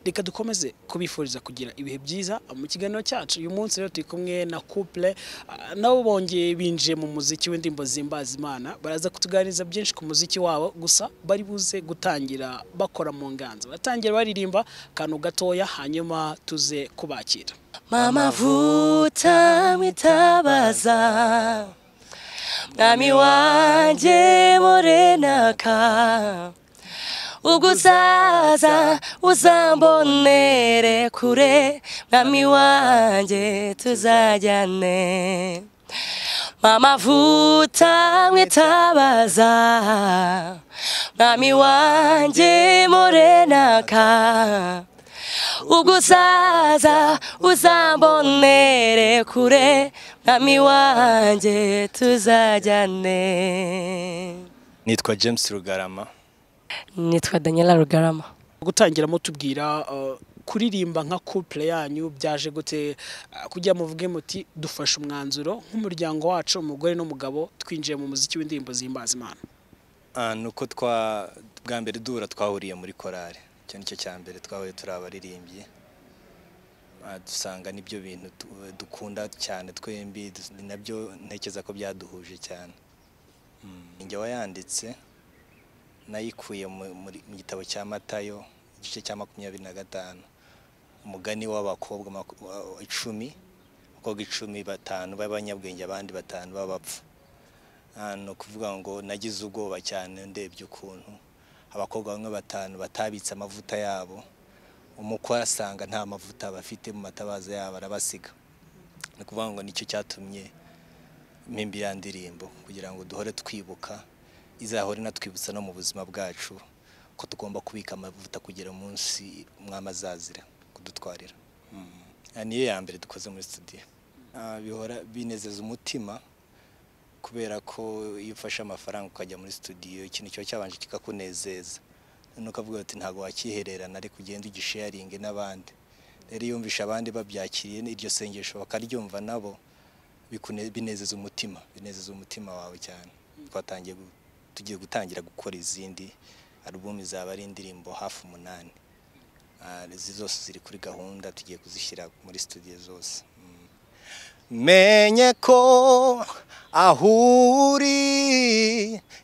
reka dukomeze kubifuriza kugira ibihe byiza mu kiganiro cyacu. Uyu munsi rero turi kumwe na couple nabo bongeye binjiye mu muziki w'indimbo zimbaza Imana. Baraza kutuganiriza byinshi ku muziki wabo, gusa bari buze gutangira bakora mu nganzo, batangira baririmba kantu gatoya hanyuma tuze kubakira. Mama vuta mwitabaza mwami wanje morenaka uguzaza uzambonere kure mwami wanje tuzajyane. Mama vuta mwitabaza mwami wanje morenaka uguzaza uzambonere kure mwami wanje tuzajyane. Nitwa James Rugarama. Nitwa Daniela Rugarama. Gutangira mutubwira kuririmba nka couple yanyu byaje gute, kujya muvuge muti dufashe umwanzuro nk'umuryango wacu umugore n'umugabo twinjiye mu muziki w'indimbo zimbaza Imana? Nuko bwa mbere duhura twahuriye muri korale. Icyo nicyo cya mbere twahuye turi abaririmbyi. Dusanga nibyo bintu dukunda cyane twembi, ni nabyo ntekereza ko byaduhuje cyane. Njye wayanditse nayikuye mu gitabo cya Matayo igice cya 25, umugani w'abakobwa 10, abakobwa 10 batanu b'abanyabwenge abandi batanu b'abapfu. No kuvuga ngo nagize ubwoba cyane ndebye ukuntu abakobwa bamwe batanu batabitse amavuta yabo, umukwe asanga nta mavuta bafite mu matabaza yabo arabasiga. No kuvuga ngo nicyo cyatumye mpimbira ndirimbo kugira ngo duhore twibuka, izahore natwibutsa no mu buzima bwacu ko tugomba kubika amavuta kugira umunsi mwamazazira kudutwarira. Niyo ya mbere dukoze muri studio. Bihora binezeza umutima kubera ko iyo ufashe amafaranga ukajya muri studio ikintu cyo cyabanje kikakunezeza, nuko avuga ati ntago wakihererana ari kugenda ugisharing n'abandi. Rero yumvisha abandi babyakiriye iryo sengesho bakaryumva nabo binezeza umutima wawe cyane. Twatangiye tugiye gutangira gukora izindi album zaba ari indirimbo hafi 8. Zose ziri kuri gahunda, tugiye kuzishyira muri studio zose. Menye ko ahuri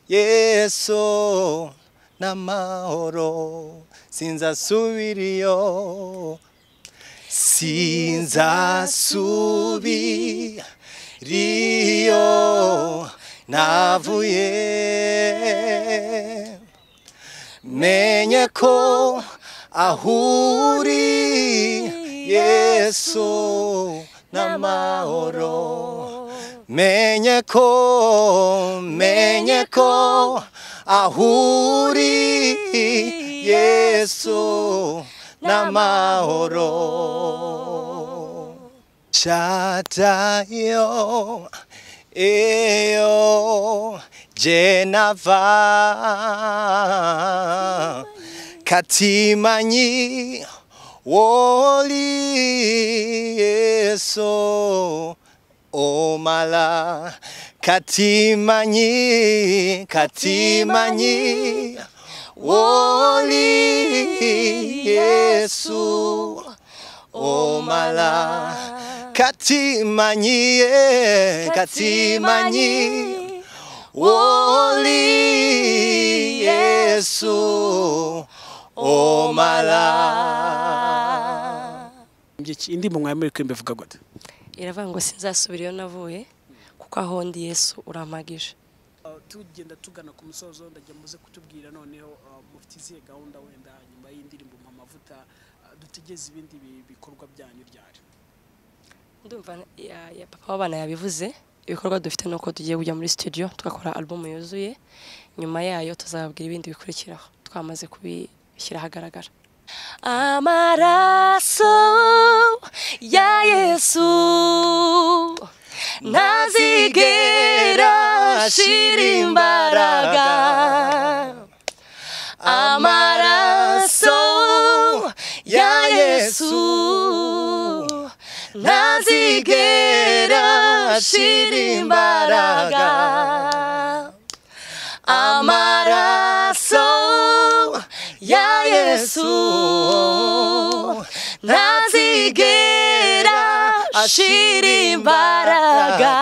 Yesu n'amahoro, sinzasubiriyo navuye. Menye ko ahuri Yesu n'amahoro, menye ko ahuri Yesu n'amahoro. Chatayo eyo jenava katimanyi woli Yesu omala katimanyi woli Yesu omala katimanyi woli Yesu omala. Indirimbo mwamuri kwimbe vuga gute? Iravuga ngo sinzasubiriyo navuye kuko aho ndi Yesu urampagije. Tugenda tugana ku musozo, ndajya muze kutubwira noneho mufite izihe gahunda wenda nyuma y'indirimbo mu mavuta, dutegeze ibindi bikorwa byanyu ryari? Ndumva ya papa w'abana yabivuze, ibikorwa dufite nuko tugiye kujya muri studio tugakora album yuzuye, nyuma yayo tuzababwira ibindi bikurikiraho twamaze kubishyira ahagaragara. Amaraso ya Yesu ntazigera ashira imbaraga, amaraso ya Yesu ntazigera ashira imbaraga, amaraso ya Yesu ntazigera ashira imbaraga